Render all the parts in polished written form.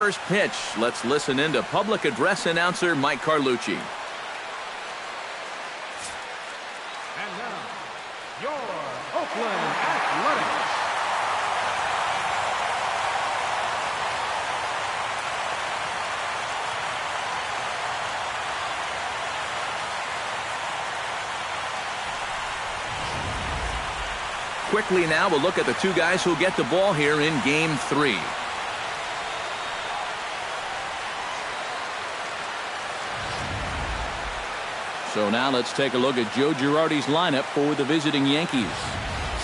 First pitch. Let's listen in to public address announcer Mike Carlucci. And now, your Oakland Athletics. Quickly now, we'll look at the two guys who'll get the ball here in Game 3. So now let's take a look at Joe Girardi's lineup for the visiting Yankees.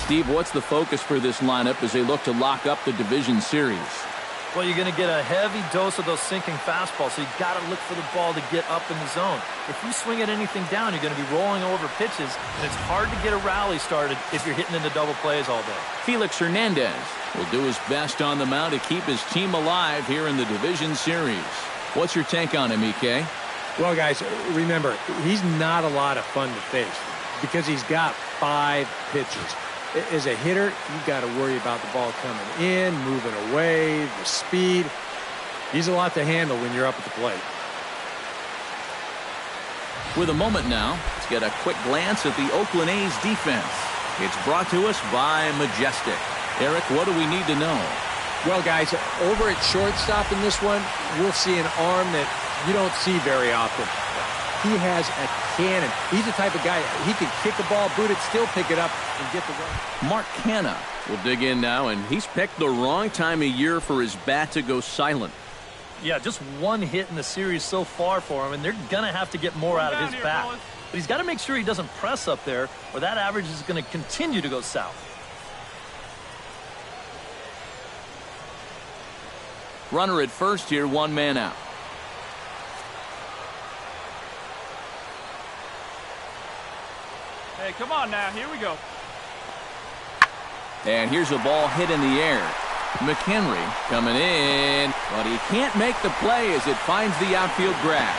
Steve, what's the focus for this lineup as they look to lock up the division series? Well, you're going to get a heavy dose of those sinking fastballs, so you've got to look for the ball to get up in the zone. If you swing at anything down, you're going to be rolling over pitches, and it's hard to get a rally started if you're hitting into double plays all day. Felix Hernandez will do his best on the mound to keep his team alive here in the division series. What's your take on him, EK? Well, guys, remember, he's not a lot of fun to face because he's got 5 pitches. As a hitter, you've got to worry about the ball coming in, moving away, the speed. He's a lot to handle when you're up at the plate. With a moment now, let's get a quick glance at the Oakland A's defense. It's brought to us by Majestic. Eric, what do we need to know? Well, guys, over at shortstop in this one, we'll see an arm that you don't see very often. He has a cannon. He's the type of guy, he can kick a ball, boot it, still pick it up, and get the run. Mark Canha will dig in now, and he's picked the wrong time of year for his bat to go silent. Yeah, just one hit in the series so far for him, and they're going to have to get more out of his bat. But he's got to make sure he doesn't press up there, or that average is going to continue to go south. Runner at first here, 1 man out. Hey, come on now. Here we go. And here's a ball hit in the air. McHenry coming in, but he can't make the play as it finds the outfield grass.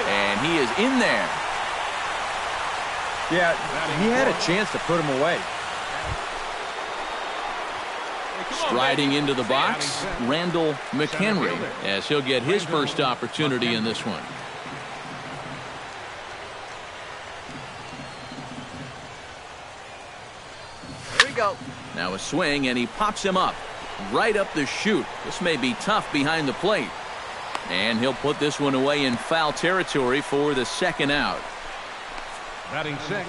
And he is in there. Yeah, he had a chance to put him away. Striding into the box, Randall McHenry, as he'll get his first opportunity in this one. Go. Now a swing, and he pops him up right up the chute. This may be tough behind the plate, and he'll put this one away in foul territory for the second out.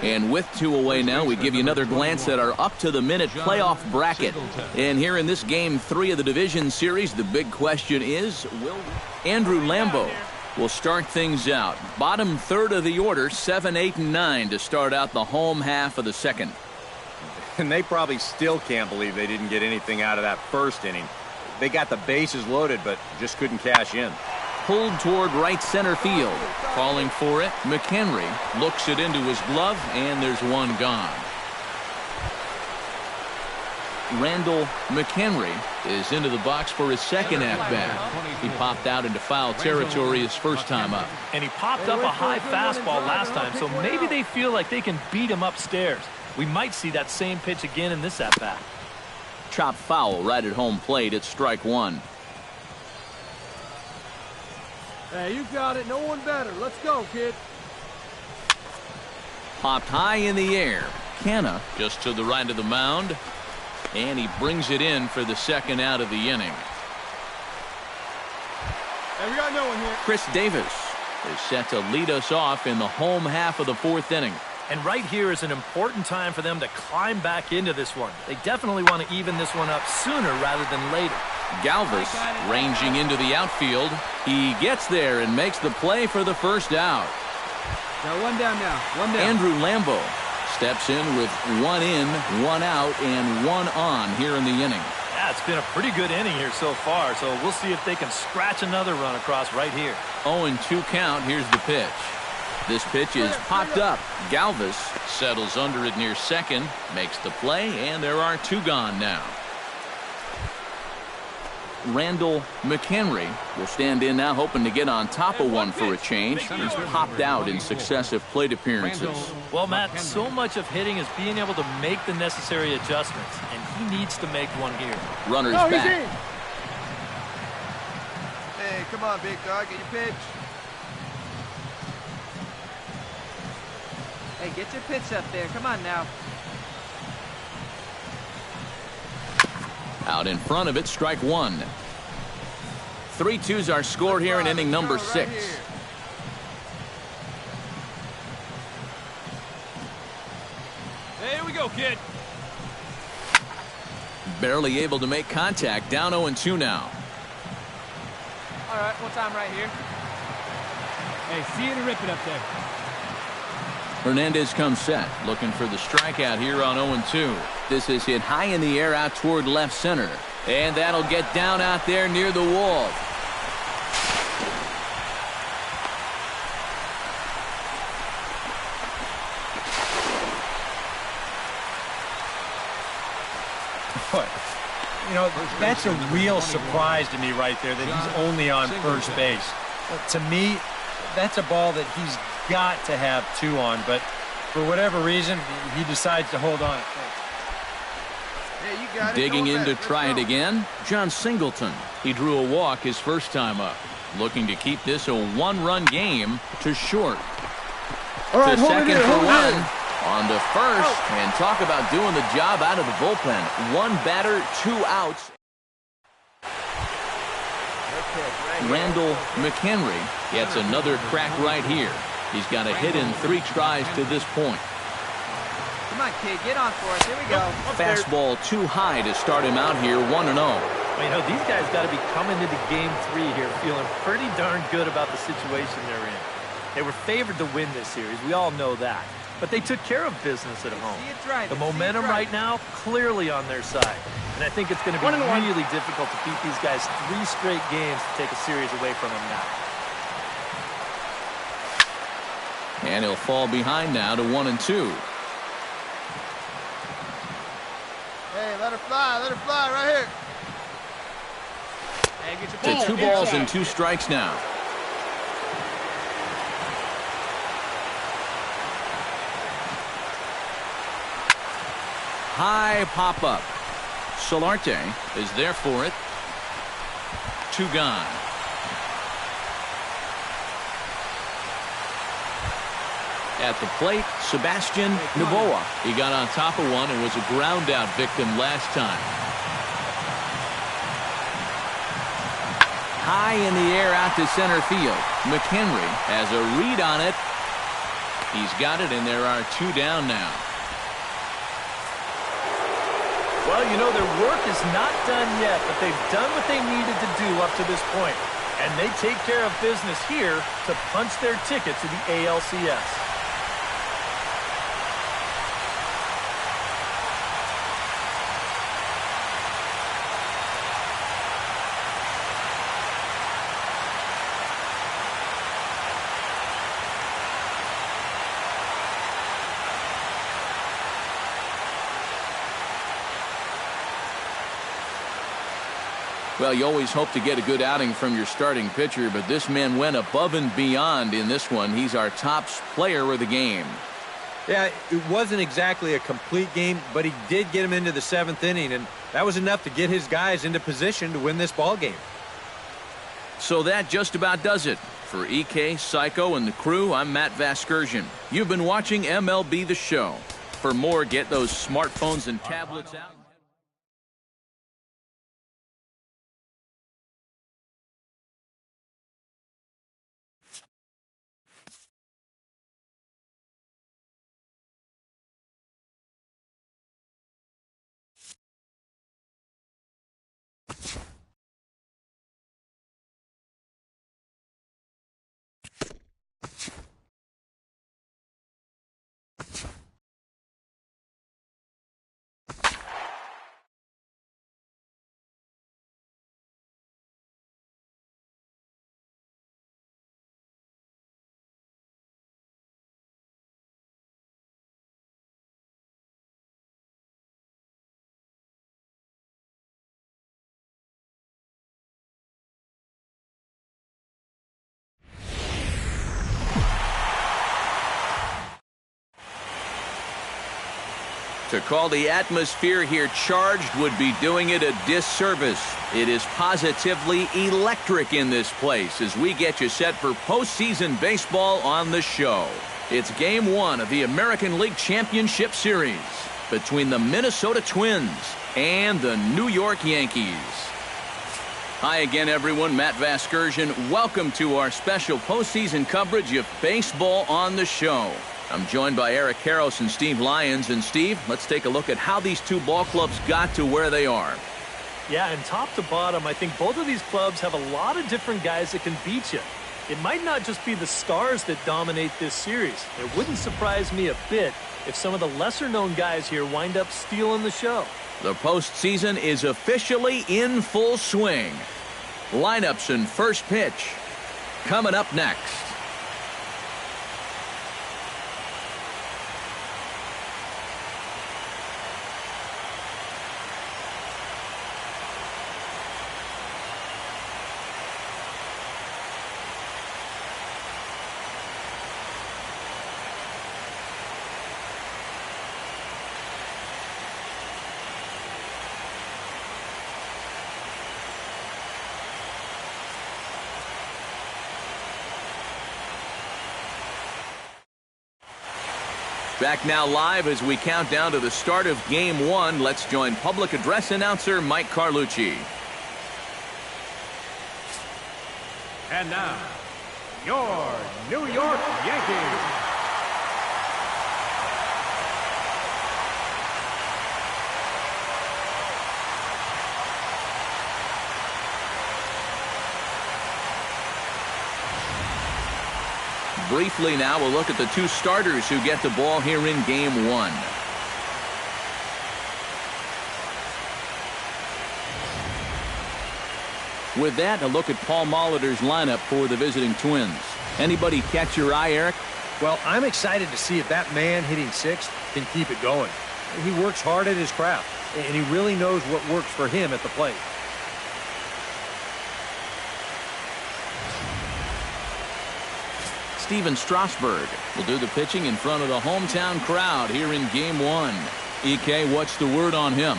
And with 2 away now, we give you another glance at our up-to-the-minute playoff bracket. And here in this Game 3 of the division series, the big question is, will Andrew Lambo will start things out. Bottom third of the order, 7, 8, and 9 to start out the home half of the second. And they probably still can't believe they didn't get anything out of that first inning. They got the bases loaded, but just couldn't cash in. Pulled toward right center field. Calling for it, McHenry looks it into his glove, and there's one gone. Randall McHenry is into the box for his second at-bat. He popped out into foul territory his first time up. And he popped up a high fastball last time, so maybe they feel like they can beat him upstairs. We might see that same pitch again in this at-bat. Chop foul right at home plate. It's strike 1. Hey, you got it. No one better. Let's go, kid. Popped high in the air. Canha just to the right of the mound. And he brings it in for the second out of the inning. Hey, we got no one here. Chris Davis is set to lead us off in the home half of the 4th inning. And right here is an important time for them to climb back into this one. They definitely want to even this one up sooner rather than later. Galvis ranging into the outfield. He gets there and makes the play for the first out. Got 1 down now. 1 down. Andrew Lambo steps in with 1 in, 1 out, and 1 on here in the inning. Yeah, it's been a pretty good inning here so far, so we'll see if they can scratch another run across right here. 0-2 count. Here's the pitch. This pitch is popped up. Galvis settles under it near second, makes the play, and there are 2 gone now. Randall McHenry will stand in now, hoping to get on top of one for a change. He's popped out in successive plate appearances. Well, Matt, so much of hitting is being able to make the necessary adjustments, and he needs to make one here. Runners back. Hey, come on, big dog, get your pitch. Hey, get your pitch up there. Come on now. Out in front of it, strike one. 3-2's our score here in inning number 6. Here we go, kid. Barely able to make contact. Down 0-2 now. All right, one time right here. Hey, see you to rip it up there. Hernandez comes set, looking for the strikeout here on 0-2. This is hit high in the air out toward left center. And that'll get down out there near the wall. You know, that's a real surprise to me right there that he's only on first base. To me, that's a ball that he's got to have 2 on, but for whatever reason, he decides to hold on. Hey, you got it. Digging in to try it again, John Singleton. He drew a walk his first time up. Looking to keep this a 1-run game to short. All right, to hold second it in, for hold it one. in. On to first, and talk about doing the job out of the bullpen. 1 batter, 2 outs. Randall McHenry gets another crack right here. He's got a hit in 3 tries to this point. Come on, kid, get on for us. Here we go. Fastball too high to start him out here, 1-0. Well, you know, these guys got to be coming into game 3 here feeling pretty darn good about the situation they're in. They were favored to win this series. We all know that. But they took care of business at home. The momentum right now, clearly on their side. And I think it's going to be really difficult to beat these guys 3 straight games to take a series away from them now. And he'll fall behind now to 1-2. Hey, let her fly right here. Hey, get your To 2 balls and 2 strikes now. High pop-up. Solarte is there for it. 2 gone. At the plate, Sebastian Novoa. He got on top of one and was a ground-out victim last time. High in the air out to center field. McHenry has a read on it. He's got it, and there are 2 down now. Well, you know, their work is not done yet, but they've done what they needed to do up to this point. And they take care of business here to punch their ticket to the ALCS. Well, you always hope to get a good outing from your starting pitcher, but this man went above and beyond in this one. He's our top player of the game. Yeah, it wasn't exactly a complete game, but he did get him into the 7th inning, and that was enough to get his guys into position to win this ball game. So that just about does it. For EK, Psycho, and the crew, I'm Matt Vasgersian. You've been watching MLB The Show. For more, get those smartphones and tablets out. To call the atmosphere here charged would be doing it a disservice. It is positively electric in this place as we get you set for postseason baseball on the show. It's Game 1 of the American League Championship Series between the Minnesota Twins and the New York Yankees. Hi again, everyone. Matt Vasgersian. Welcome to our special postseason coverage of baseball on the show. I'm joined by Eric Karros and Steve Lyons. And Steve, let's take a look at how these two ball clubs got to where they are. Yeah, and top to bottom, I think both of these clubs have a lot of different guys that can beat you. It might not just be the stars that dominate this series. It wouldn't surprise me a bit if some of the lesser-known guys here wind up stealing the show. The postseason is officially in full swing. Lineups and first pitch coming up next. Back now live as we count down to the start of Game 1. Let's join public address announcer Mike Carlucci. And now, your New York Yankees. Briefly now, we'll look at the two starters who get the ball here in Game 1. With that, a look at Paul Molitor's lineup for the visiting Twins. Anybody catch your eye, Eric? Well, I'm excited to see if that man hitting sixth can keep it going. He works hard at his craft, and he really knows what works for him at the plate. Steven Strasburg will do the pitching in front of the hometown crowd here in Game 1. EK, what's the word on him?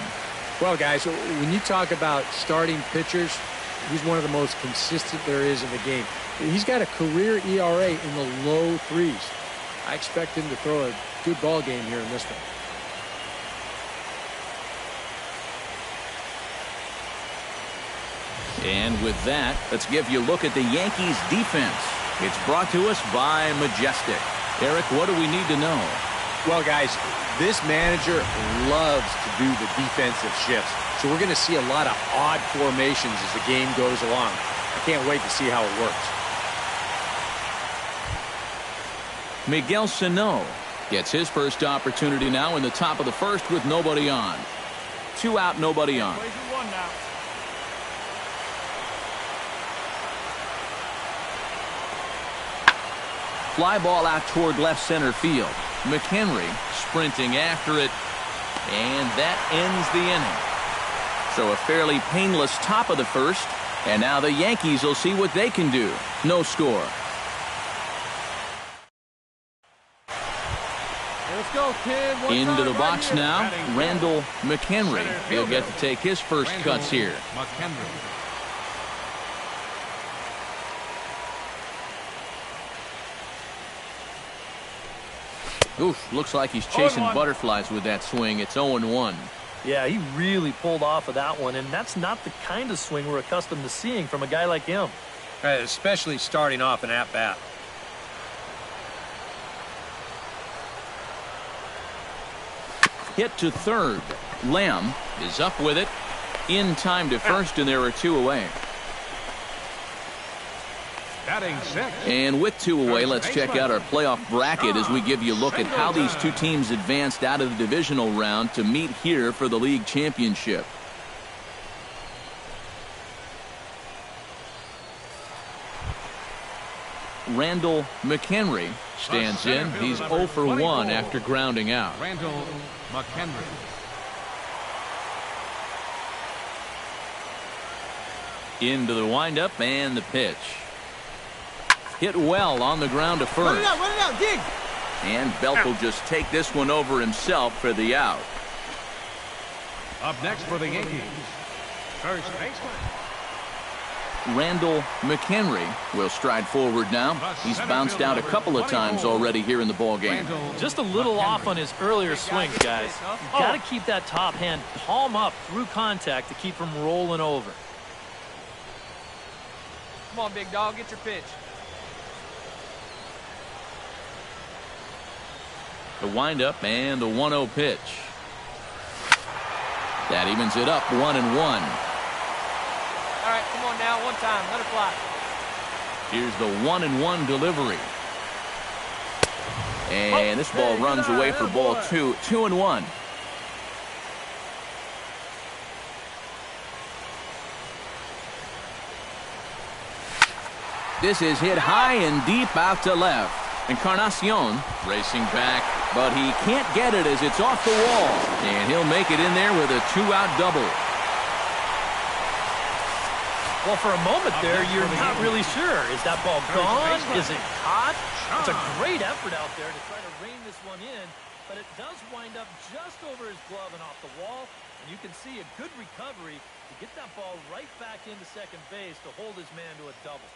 Well, guys, when you talk about starting pitchers, he's one of the most consistent there is in the game. He's got a career ERA in the low threes. I expect him to throw a good ball game here in this one. And with that, let's give you a look at the Yankees defense. It's brought to us by Majestic. Eric, what do we need to know? Well, guys, this manager loves to do the defensive shifts. So we're going to see a lot of odd formations as the game goes along. I can't wait to see how it works. Miguel Sano gets his first opportunity now in the top of the first with nobody on. 2 out, nobody on. Fly ball out toward left center field. McHenry sprinting after it, and that ends the inning. So a fairly painless top of the first, and now the Yankees will see what they can do. No score. Let's go, kid. One Into time the right box here. now, Randall McHenry. He'll get to take his first cuts here. Oof, looks like he's chasing butterflies with that swing. It's 0-1. Yeah, he really pulled off of that one, and that's not the kind of swing we're accustomed to seeing from a guy like him. Especially starting off an at-bat. Hit to third. Lamb is up with it. In time to first, and there are 2 away. Batting six. And with 2 away, let's check out our playoff bracket as we give you a look at how these two teams advanced out of the divisional round to meet here for the league championship. Randall McHenry stands in. He's 0 for 1 after grounding out. Randall McHenry. Into the windup and the pitch. Hit well on the ground to first. Run it out, dig! And Belk will just take this one over himself for the out. Up next for the Yankees, first baseman. Randall McHenry will stride forward now. He's bounced out a couple of times already here in the ball game. Just a little off on his earlier swings, guys. You've got to keep that top hand palm up through contact to keep him rolling over. Come on, big dog, get your pitch. The windup and the 1-0 pitch. That evens it up 1-1. All right, come on now, one time, let it fly. Here's the 1-1 delivery. And this ball runs away for ball 2. 2-1. This is hit high and deep out to left. Encarnacion racing back, but he can't get it as it's off the wall. And he'll make it in there with a 2-out double. Well, for a moment there, you're not really sure. Is that ball gone? Is it caught? It's a great effort out there to try to rein this one in, but it does wind up just over his glove and off the wall. And you can see a good recovery to get that ball right back into second base to hold his man to a double.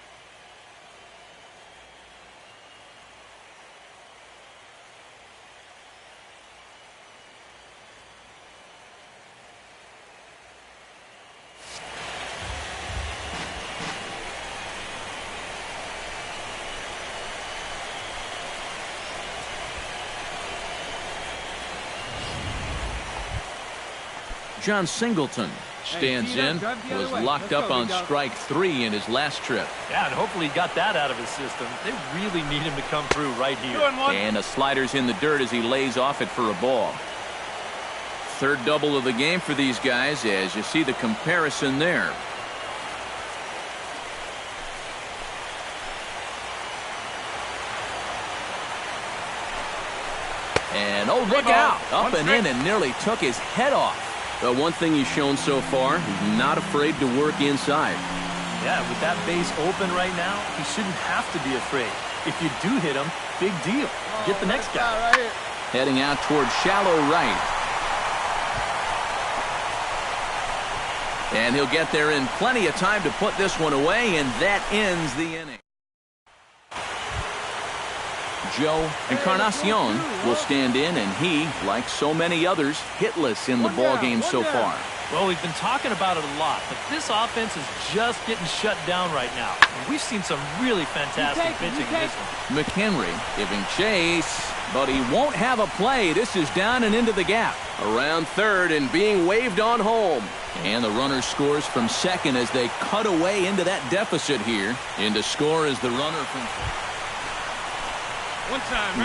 John Singleton stands in, was locked up on strike 3 in his last trip. Yeah, and hopefully he got that out of his system. They really need him to come through right here. And the slider's in the dirt as he lays off it for a ball. Third double of the game for these guys as you see the comparison there. And oh, look out! Up and in and nearly took his head off. The one thing he's shown so far, he's not afraid to work inside. Yeah, with that base open right now, he shouldn't have to be afraid. If you do hit him, big deal. Get the next guy. Right here. Heading out towards shallow right. And he'll get there in plenty of time to put this one away, and that ends the inning. Joe Encarnacion will stand in, and he, like so many others, hitless in the ball game so far. Well, we've been talking about it a lot, but this offense is just getting shut down right now. And we've seen some really fantastic pitching in this one. McHenry giving chase, but he won't have a play. This is down and into the gap. Around third and being waved on home. And the runner scores from second as they cut away into that deficit here. In to score is the runner from...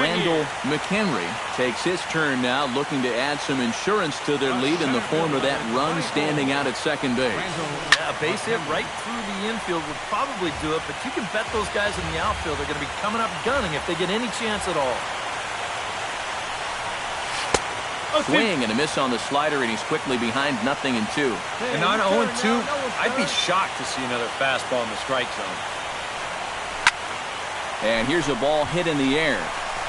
Randall McHenry takes his turn now, looking to add some insurance to their lead in the form of that run standing out at second base. Yeah, a base hit right through the infield would probably do it, but you can bet those guys in the outfield are going to be coming up gunning if they get any chance at all. Swing and a miss on the slider, and he's quickly behind 0-2. And on 0-2, I'd be shocked to see another fastball in the strike zone. And here's a ball hit in the air.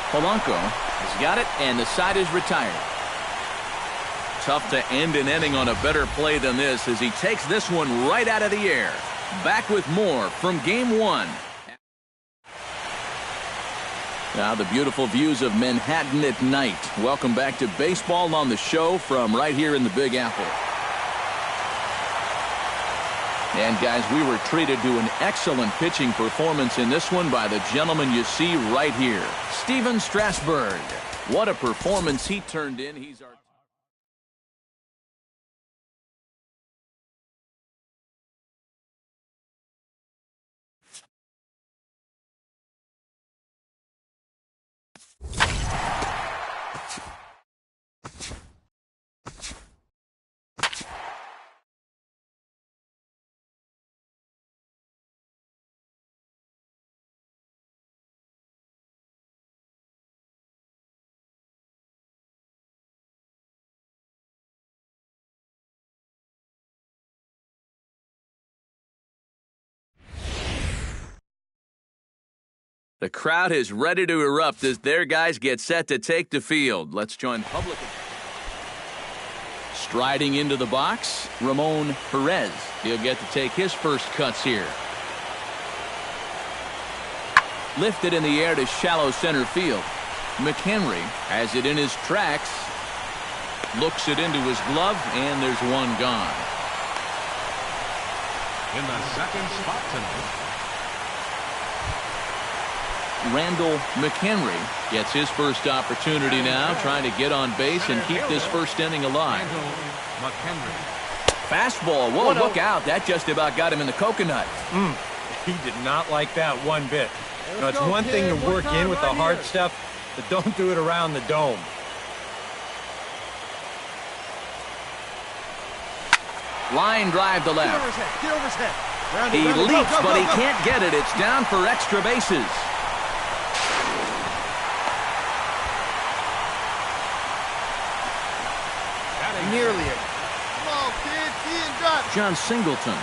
Polanco has got it, and the side is retired. Tough to end an inning on a better play than this as he takes this one right out of the air. Back with more from Game 1. Now the beautiful views of Manhattan at night. Welcome back to Baseball on the Show from right here in the Big Apple. And guys, we were treated to an excellent pitching performance in this one by the gentleman you see right here, Steven Strasburg. What a performance he turned in. He's our... The crowd is ready to erupt as their guys get set to take the field. Let's join public. Striding into the box, Ramon Perez. He'll get to take his first cuts here. Lifted in the air to shallow center field. McHenry has it in his tracks. Looks it into his glove, and there's one gone. In the second spot tonight, Randall McHenry gets his first opportunity now, trying to get on base and keep this first inning alive. Randall McHenry. Fastball. Whoa, look out. That just about got him in the coconut. He did not like that one bit. Now, it's one thing to work in with the hard stuff, but don't do it around the dome. Line drive to left. Get over his head. He leaps, but he can't get it. It's down for extra bases. Nearly it. Come on, kid. See and drop. John Singleton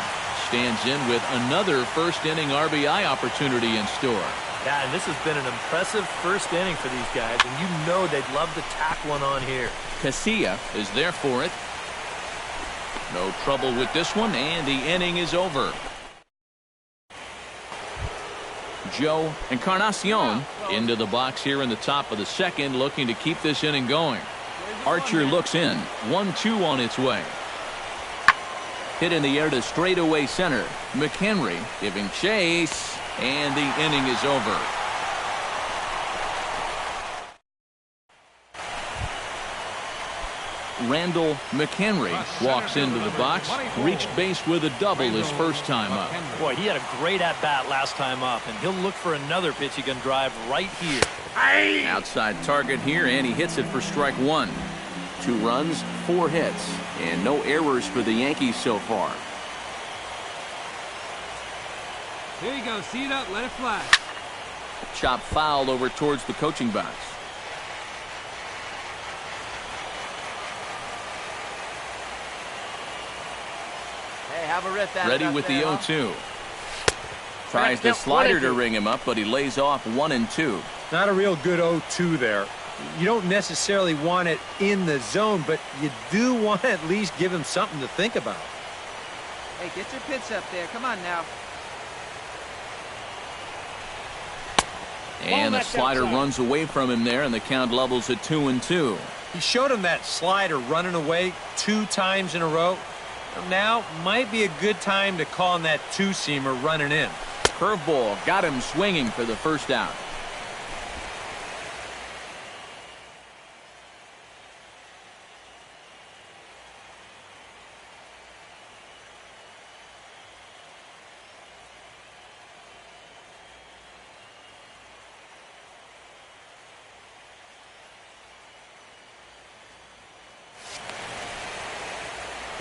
stands in with another first-inning RBI opportunity in store. Yeah, and this has been an impressive first inning for these guys, and you know they'd love to tack one on here. Casilla is there for it. No trouble with this one, and the inning is over. Joe Encarnacion into the box here in the top of the second, looking to keep this inning going. Archer looks in. 1-2 on its way. Hit in the air to straightaway center. McHenry giving chase, and the inning is over. Randall McHenry walks into the box, reached base with a double his first time up. Boy, he had a great at-bat last time up, and he'll look for another pitch he can drive right here. Outside target here, and he hits it for strike one. 2 runs, 4 hits, and no errors for the Yankees so far. Here you go. See it up. Let it fly. Chop foul over towards the coaching box. Hey, have a rip that. Ready with the 0-2. Tries the slider to ring him up, but he lays off 1-2. Not a real good 0-2 there. You don't necessarily want it in the zone, but you do want to at least give him something to think about. Hey, get your pitch up there. Come on now. And the slider runs away from him there, and the count levels at 2-2. He showed him that slider running away 2 times in a row. Now might be a good time to call on that 2-seamer running in. Curveball got him swinging for the first out.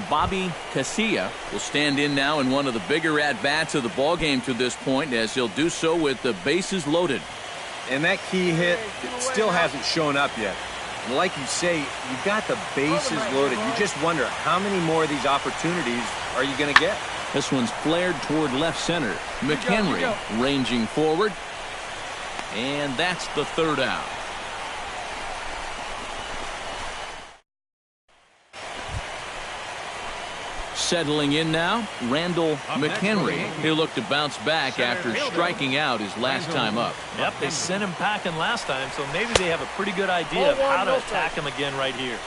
Bobby Casilla will stand in now in one of the bigger at-bats of the ballgame to this point, as he'll do so with the bases loaded. And that key hit still hasn't shown up yet. And like you say, you've got the bases loaded. You just wonder how many more of these opportunities are you going to get? This one's flared toward left center. McHenry ranging forward. And that's the third out. Settling in now, Randall McHenry. He'll look to bounce back after striking out his last time up. Yep, they sent him packing last time, so maybe they have a pretty good idea of how to attack him again right here.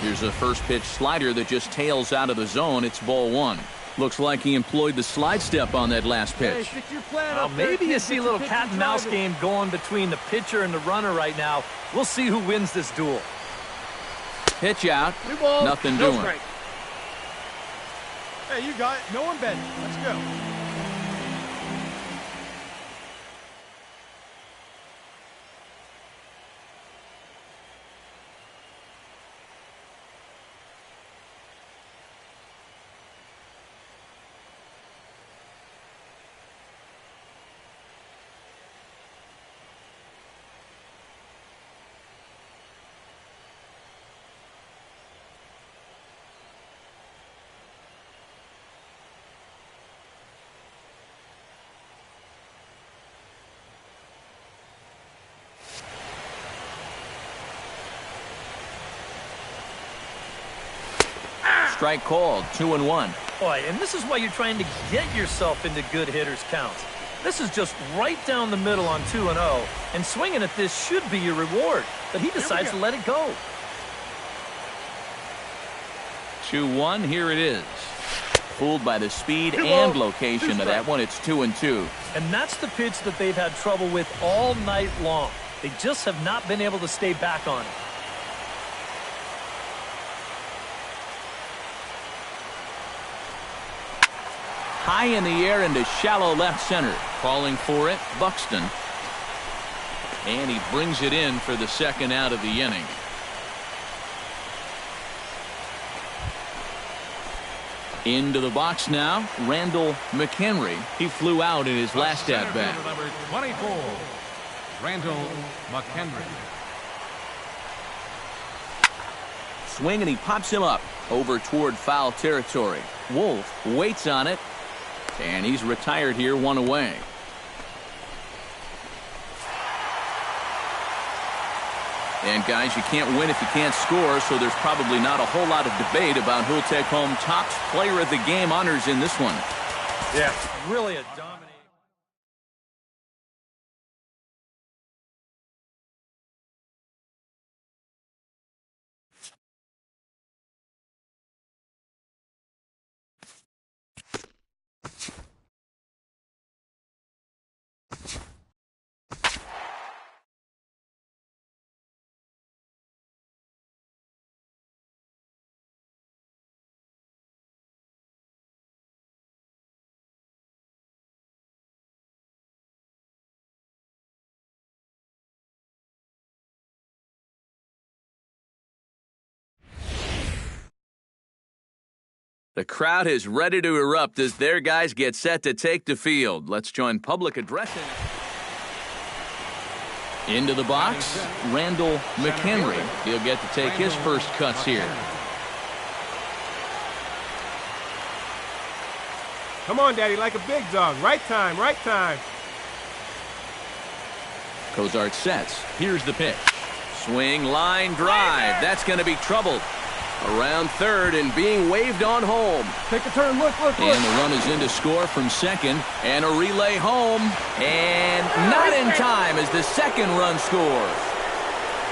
Here's a first pitch slider that just tails out of the zone. It's ball 1. Looks like he employed the slide step on that last pitch. Well, maybe you see a little cat and mouse game going between the pitcher and the runner right now. We'll see who wins this duel. Pitch out. Nothing doing. Hey, you got it. No one betting. Let's go. strike called, 2-1. Boy, and this is why you're trying to get yourself into good hitters counts. This is just right down the middle on 2-0, and swinging at this should be your reward, but he decides to let it go. 2-1, here it is. Fooled by the speed and location of that one, it's 2-2. And that's the pitch that they've had trouble with all night long. They just have not been able to stay back on it. High in the air into shallow left center. Calling for it, Buxton. And he brings it in for the second out of the inning. Into the box now, Randall McHenry. He flew out in his last at-bat. Number 24, Randall McHenry. Swing, and he pops him up over toward foul territory. Wolf waits on it, and he's retired here, one away. And guys, you can't win if you can't score, so there's probably not a whole lot of debate about who'll take home top player of the game honors in this one. Yeah, really a dominating. The crowd is ready to erupt as their guys get set to take the field. Let's join public addressing. Into the box, Randall McHenry. He'll get to take his first cuts here. Come on, Daddy, like a big dog. Right time, right time. Cozart sets. Here's the pitch. Swing, line, drive. That's going to be troubled. Around third and being waved on home. Take a turn, look. And the run is in to score from second. And a relay home. And not in time as the second run scores.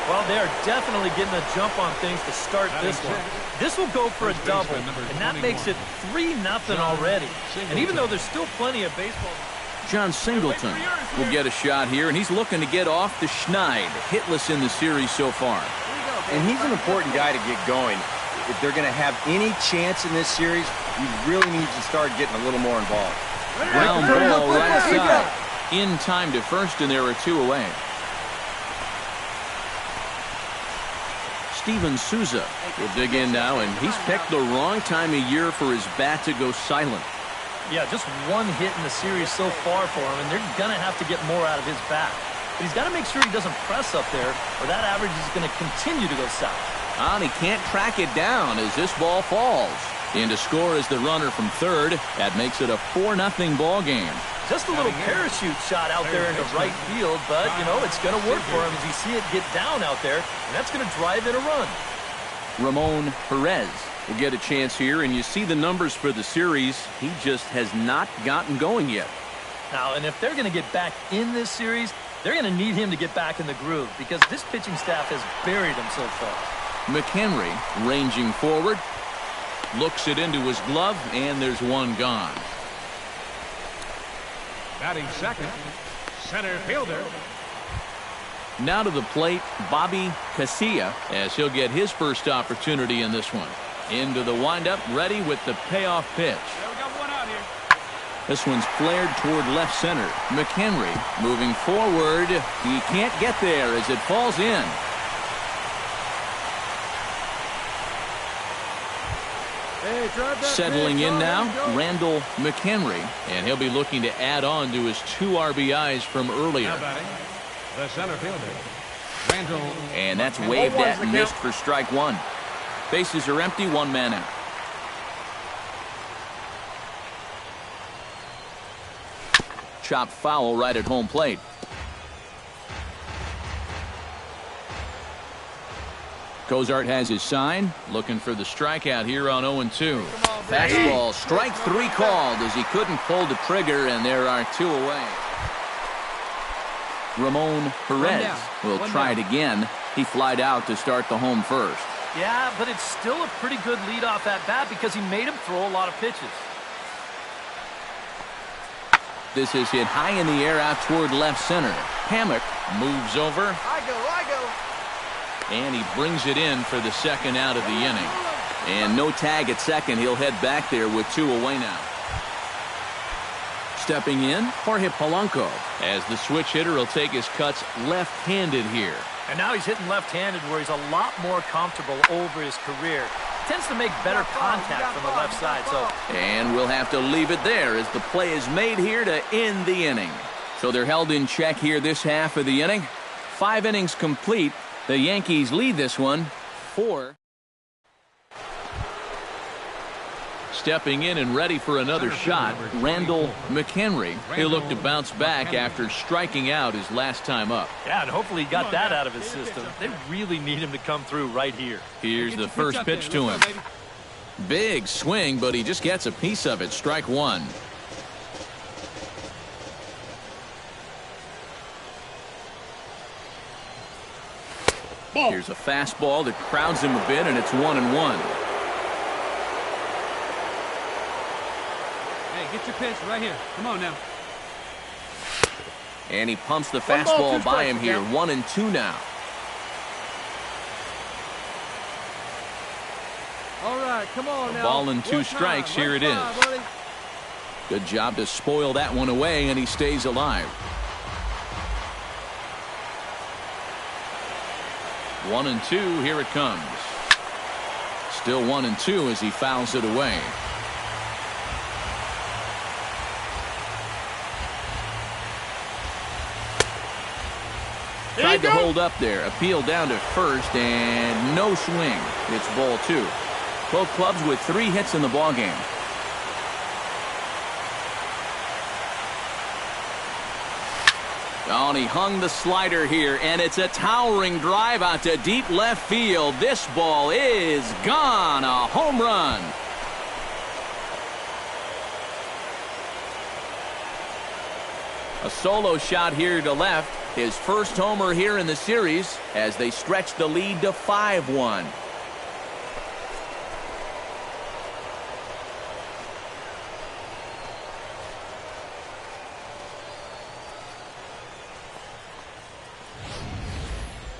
Well, they are definitely getting a jump on things to start this one. This will go for a double, and that makes it 3-0 already. And even though there's still plenty of baseball. John Singleton will get a shot here, and he's looking to get off the schneid. Hitless in the series so far. And he's an important guy to get going. If they're going to have any chance in this series, he really needs to start getting a little more involved. Ground ball right side. In time to first, and there are two away. Steven Souza will dig in now, and he's picked the wrong time of year for his bat to go silent. Yeah, just one hit in the series so far for him, and they're going to have to get more out of his bat. But he's got to make sure he doesn't press up there, or that average is going to continue to go south. And he can't track it down as this ball falls. In to score is the runner from third. That makes it a 4-0 ball game. Just a little parachute shot out there into right field, but, you know, it's going to work for him as you see it get down out there, and that's going to drive in a run. Ramon Perez will get a chance here, and you see the numbers for the series. He just has not gotten going yet. Now, and if they're going to get back in this series, they're going to need him to get back in the groove because this pitching staff has buried him so far. McHenry ranging forward. Looks it into his glove, and there's one gone. Batting second, center fielder. Now to the plate, Bobby Casilla, as he'll get his first opportunity in this one. Into the windup, ready with the payoff pitch. Yeah, we got one out here. This one's flared toward left center. McHenry moving forward. He can't get there as it falls in. Hey, drive that Settling pitch. in now, There you go. Randall McHenry, and he'll be looking to add on to his 2 RBIs from earlier. Now batting, the center fielder, Randall. And that's waved at and missed for strike one. Bases are empty, 1 man out. Chopped foul right at home plate. Cozart has his sign, looking for the strikeout here on 0-2. Fastball, strike 3 called as he couldn't pull the trigger, and there are 2 away. Ramon Perez will try it again. He flied out to start the home first. Yeah, but it's still a pretty good leadoff at bat because he made him throw a lot of pitches. This is hit high in the air out toward left center. Hammock moves over. I go. And he brings it in for the second out of the inning. And no tag at second. He'll head back there with 2 away now. Stepping in, Jorge Polanco. As the switch hitter will take his cuts left-handed here. And now he's hitting left-handed where he's a lot more comfortable over his career. Tends to make better contact from the left side. And we'll have to leave it there as the play is made here to end the inning. So they're held in check here this half of the inning. 5 innings complete. The Yankees lead this one 4. Stepping in and ready for another shot, Randall McHenry. He'll look to bounce back after striking out his last time up. Yeah, and hopefully he got that out of his system. They really need him to come through right here. Here's the first pitch to him. Big swing, but he just gets a piece of it. Strike 1. Here's a fastball that crowds him a bit, and it's 1-1. Hey, get your pitch right here. Come on now. And he pumps the fastball by him here. 1-2 now. All right, come on now. Ball and 2 strikes. Here it is. Good job to spoil that one away, and he stays alive. 1-2, here it comes. Still 1-2 as he fouls it away. Tried to hold up there. Appeal down to first, and no swing. It's ball 2. Both clubs with 3 hits in the ballgame. Oh, and he hung the slider here, and it's a towering drive out to deep left field. This ball is gone. A home run. A solo shot here to left. His first homer here in the series as they stretch the lead to 5-1.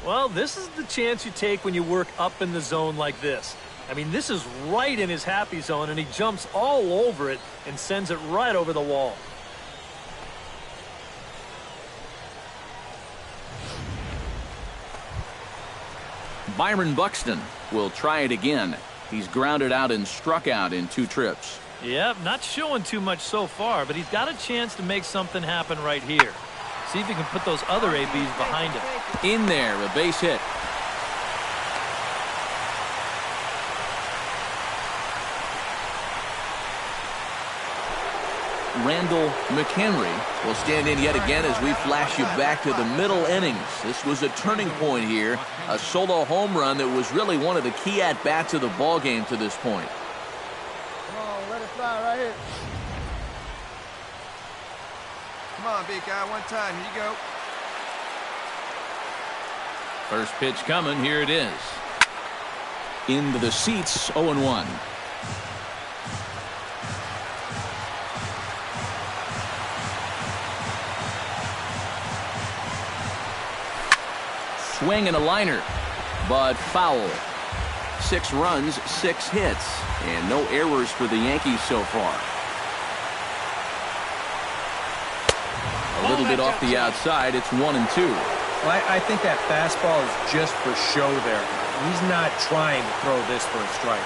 Well, this is the chance you take when you work up in the zone like this. I mean, this is right in his happy zone, and he jumps all over it and sends it right over the wall. Byron Buxton will try it again. He's grounded out and struck out in 2 trips. Yep, not showing too much so far, but he's got a chance to make something happen right here. See if he can put those other ABs behind him. In there, a base hit. Randall McHenry will stand in yet again as we flash you back to the middle innings. This was a turning point here. A solo home run that was really one of the key at-bats of the ballgame to this point. Come on, let it fly right here. Come on, big guy, one time. Here you go. First pitch coming. Here it is. Into the seats, 0-1. Swing and a liner, but foul. 6 runs, 6 hits, and no errors for the Yankees so far. A little bit off the outside. It's 1-2. Well, I think that fastball is just for show there. He's not trying to throw this for a strike.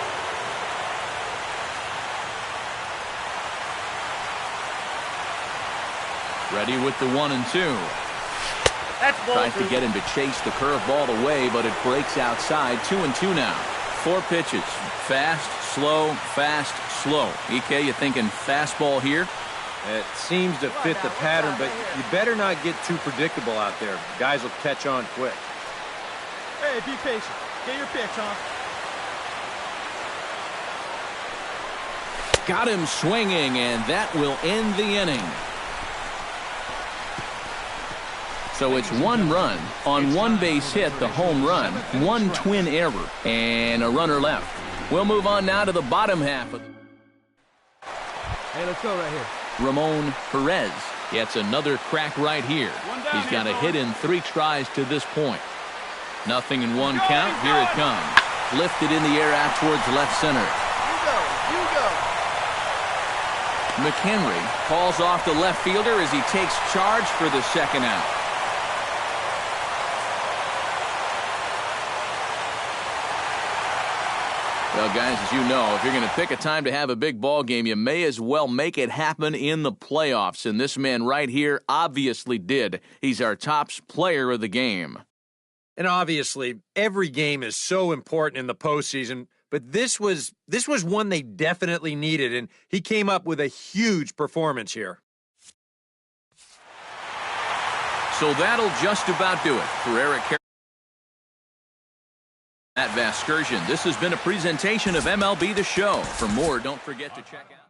Ready with the 1-2. Tries to get him to chase the curveball away, but it breaks outside. 2-2 now. 4 pitches. Fast, slow, fast, slow. EK, you thinking fastball here? It seems to fit the pattern, but you better not get too predictable out there. Guys will catch on quick. Hey, be patient. Get your pitch, huh? Got him swinging, and that will end the inning. So it's 1 run on 1 base hit, the home run, 1 twin error, and a runner left. We'll move on now to the bottom half of Hey, let's go right here. Ramon Perez gets another crack right here. He's got a hit in 3 tries to this point. Nothing in 1 count. Here it comes. Lifted in the air out towards left center. You go. McHenry calls off the left fielder as he takes charge for the 2nd out. Well, guys, as you know, if you're going to pick a time to have a big ball game, you may as well make it happen in the playoffs. And this man right here obviously did. He's our top player of the game. And obviously, every game is so important in the postseason, but this was one they definitely needed, and he came up with a huge performance here. So that'll just about do it for Eric Matt Vasgersian. This has been a presentation of MLB The Show. For more, don't forget to check out